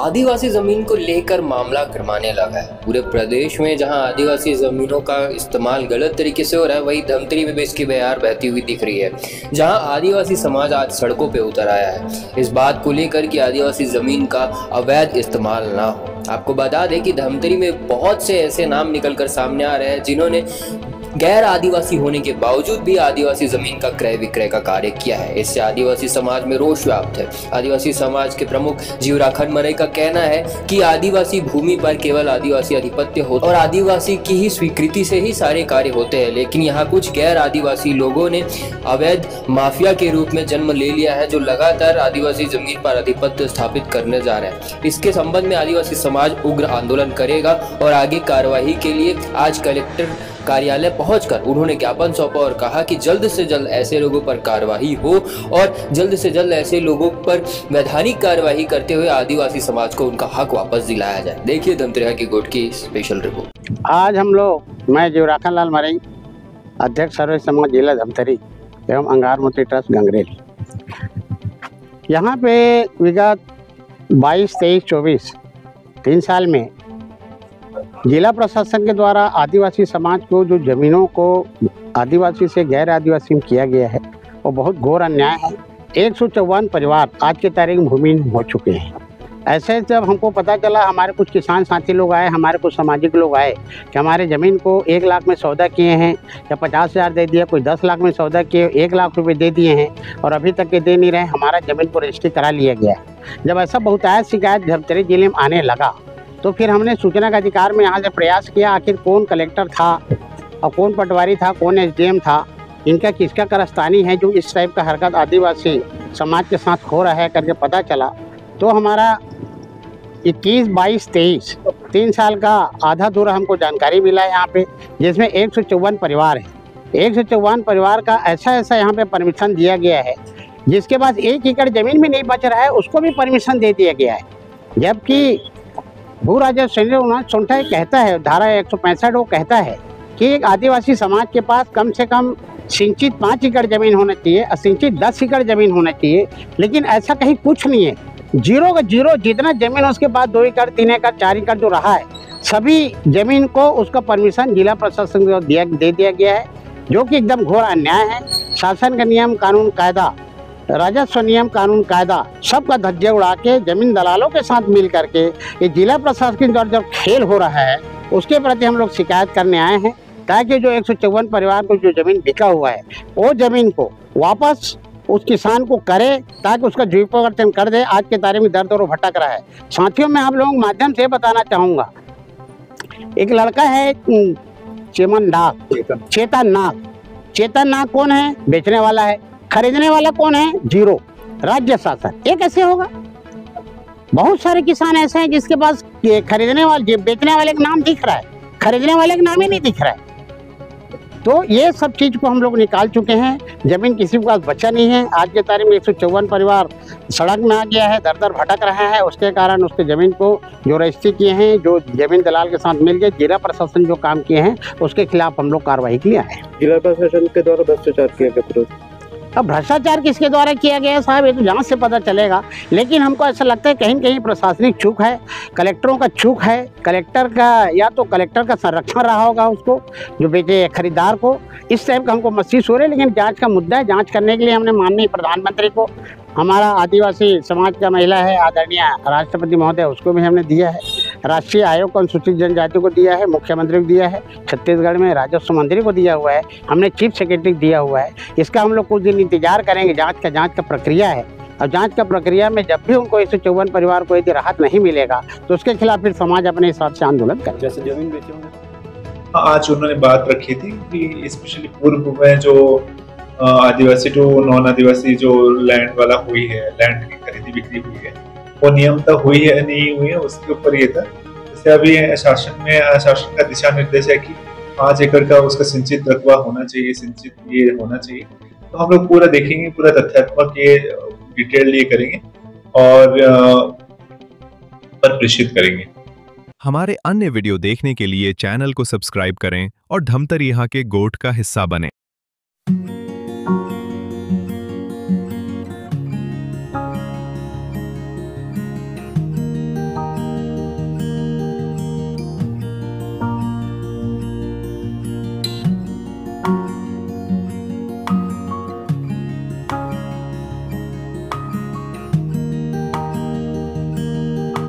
आदिवासी जमीन को लेकर मामला गरमाने लगा है। पूरे प्रदेश में जहां आदिवासी जमीनों का इस्तेमाल गलत तरीके से हो रहा है, वहीं धमतरी में भी इसकी बयार बहती हुई दिख रही है, जहां आदिवासी समाज आज सड़कों पे उतर आया है इस बात को लेकर कि आदिवासी जमीन का अवैध इस्तेमाल ना हो। आपको बता दें कि धमतरी में बहुत से ऐसे नाम निकलकर सामने आ रहे हैं जिन्होंने गैर आदिवासी होने के बावजूद भी आदिवासी जमीन का क्रय विक्रय का कार्य किया है। इससे आदिवासी समाज में रोष व्याप्त है। आदिवासी समाज के प्रमुख जीवरा खंडमरई का कहना है कि आदिवासी भूमि पर केवल आदिवासी अधिपत्य होता और आदिवासी की ही स्वीकृति से ही सारे कार्य होते हैं, लेकिन यहाँ कुछ गैर आदिवासी लोगों ने अवैध माफिया के रूप में जन्म ले लिया है, जो लगातार आदिवासी जमीन पर अधिपत्य स्थापित करने जा रहे हैं। इसके संबंध में आदिवासी समाज उग्र आंदोलन करेगा और आगे कार्यवाही के लिए आज कलेक्टर कार्यालय पहुंचकर उन्होंने ज्ञापन सौंपा और कहा कि जल्द से जल्द ऐसे लोगों पर कार्रवाई हो और जल्द से जल्द ऐसे लोगों पर वैधानिक कार्रवाई करते हुए आदिवासी समाज को उनका हक वापस दिलाया जाए। देखिए धमतरी हाकी कोर्ट की स्पेशल रिपोर्ट। आज हम लोग, मैं जीवराखन लाल मरई, अध्यक्ष सर्व समाज जिला धमतरी एवं अंगार मूर्ति ट्रस्ट गंगरेल, यहाँ पे विगत 22, 23, 24 3 साल में जिला प्रशासन के द्वारा आदिवासी समाज को जो जमीनों को आदिवासी से गैर आदिवासी में किया गया है वो बहुत घोर अन्याय है। 154 परिवार आज के तारीख में भूमिहीन हो चुके हैं। ऐसे जब हमको पता चला, हमारे कुछ किसान साथी लोग आए, हमारे कुछ सामाजिक लोग आए कि हमारे ज़मीन को 1 लाख में सौदा किए हैं या 50,000 दे दिया, कोई 10 लाख में सौदा किए, 1 लाख रुपए दे दिए हैं और अभी तक के दे नहीं रहे, हमारा ज़मीन को रजिस्ट्री करा लिया गया है। जब ऐसा बहुतायत शिकायत धमतरी जिले में आने लगा तो फिर हमने सूचना का अधिकार में यहाँ से प्रयास किया, आखिर कौन कलेक्टर था और कौन पटवारी था, कौन एसडीएम था, इनका किसका कारस्तानी है जो इस टाइप का हरकत आदिवासी समाज के साथ हो रहा है करके पता चला। तो हमारा 21, 22, 23 3 साल का आधा अधूरा हमको जानकारी मिला है यहाँ पे, जिसमें 154 परिवार है। 154 परिवार का ऐसा यहाँ पे परमिशन दिया गया है, जिसके पास 1 एकड़ ज़मीन भी नहीं बच रहा है उसको भी परमिशन दे दिया गया है। जबकि भू राजस्व संहिता कहता है, धारा 165 वो कहता है कि एक आदिवासी समाज के पास कम से कम सिंचित 5 एकड़ ज़मीन होना चाहिए, असिंचित 10 एकड़ ज़मीन होना चाहिए, लेकिन ऐसा कहीं कुछ नहीं है। 0 का 0, जितना ज़मीन उसके पास 2 एकड़, 3 एकड़, 4 एकड़ जो रहा है, सभी ज़मीन को उसका परमिशन जिला प्रशासन को दे दिया गया है, जो कि एकदम घोर अन्याय है। शासन का नियम कानून कायदा, राजस्व नियम कानून कायदा सबका धज्जे उड़ा के जमीन दलालों के साथ मिल करके ये जिला प्रशासन के द्वारा जब खेल हो रहा है उसके प्रति हम लोग शिकायत करने आए हैं, ताकि जो 154 परिवार को जो ज़मीन बिका हुआ है वो ज़मीन को वापस उस किसान को करे, ताकि उसका जीविकोपार्जन कर दे। आज के तारीख में दर दर भटक रहा है। साथियों, मैं आप लोगों के माध्यम से बताना चाहूँगा, एक लड़का है चेतन नाग कौन है? बेचने वाला है। खरीदने वाला कौन है? 0, राज्य शासन। ये कैसे होगा? बहुत सारे किसान ऐसे हैं जिसके पास खरीदने वाले, बेचने वाले का नाम दिख रहा है, खरीदने वाले का नाम ही नहीं दिख रहा है। तो ये सब चीज़ को हम लोग निकाल चुके हैं। ज़मीन किसी के पास बचा नहीं है। आज के तारीख में 154 परिवार सड़क में आ गया है, दर दर भटक रहा है। उसके कारण उसके ज़मीन को जो रजिस्ट्री किए हैं, जो ज़मीन दलाल के साथ मिल गए, जिला प्रशासन जो काम किए हैं उसके खिलाफ हम लोग कार्रवाई किया है। जिला प्रशासन के द्वारा भ्रष्टाचार किया गया। अब भ्रष्टाचार किसके द्वारा किया गया साहब, ये तो जांच से पता चलेगा। लेकिन हमको ऐसा लगता है कहीं कहीं प्रशासनिक चूक है, कलेक्टरों का चूक है। कलेक्टर का, या तो कलेक्टर का संरक्षण रहा होगा उसको जो बेचे खरीदार को, इस टाइप का हमको महसूस हो रहा है। लेकिन जांच का मुद्दा है, जांच करने के लिए हमने माननीय प्रधानमंत्री को, हमारा आदिवासी समाज का महिला है आदरणीय राष्ट्रपति महोदय, उसको भी हमने दिया है। राष्ट्रीय आयोग को अनुसूचित जनजाति को दिया है, मुख्यमंत्री को दिया है, छत्तीसगढ़ में राजस्व मंत्री को दिया हुआ है, हमने चीफ सेक्रेटरी को दिया हुआ है। इसका हम लोग कुछ दिन इंतजार करेंगे। जांच का प्रक्रिया है और जांच का प्रक्रिया में जब भी उनको 154 परिवार को यदि राहत नहीं मिलेगा तो उसके खिलाफ फिर समाज अपने हिसाब से आंदोलन करे। जैसे जमीन बेचे होंगे, आज उन्होंने बात रखी थी कि स्पेशली पूर्व में जो आदिवासी टू नॉन आदिवासी जो लैंड वाला हुई है, लैंड की खरीदी बिक्री हुई है, वो नियमता हुई है नहीं हुई है, उसके ऊपर ये था। जैसे अभी शासन का दिशा निर्देश है कि 5 एकड़ का उसका सिंचित रकबा होना चाहिए, सिंचित ये होना चाहिए। तो हम लोग पूरा देखेंगे, पूरा तथ्यात्मक ये डिटेल ये करेंगे और प्रेषित करेंगे। हमारे अन्य वीडियो देखने के लिए चैनल को सब्सक्राइब करें और धमतरी यहाँ के गोठ का हिस्सा बनें।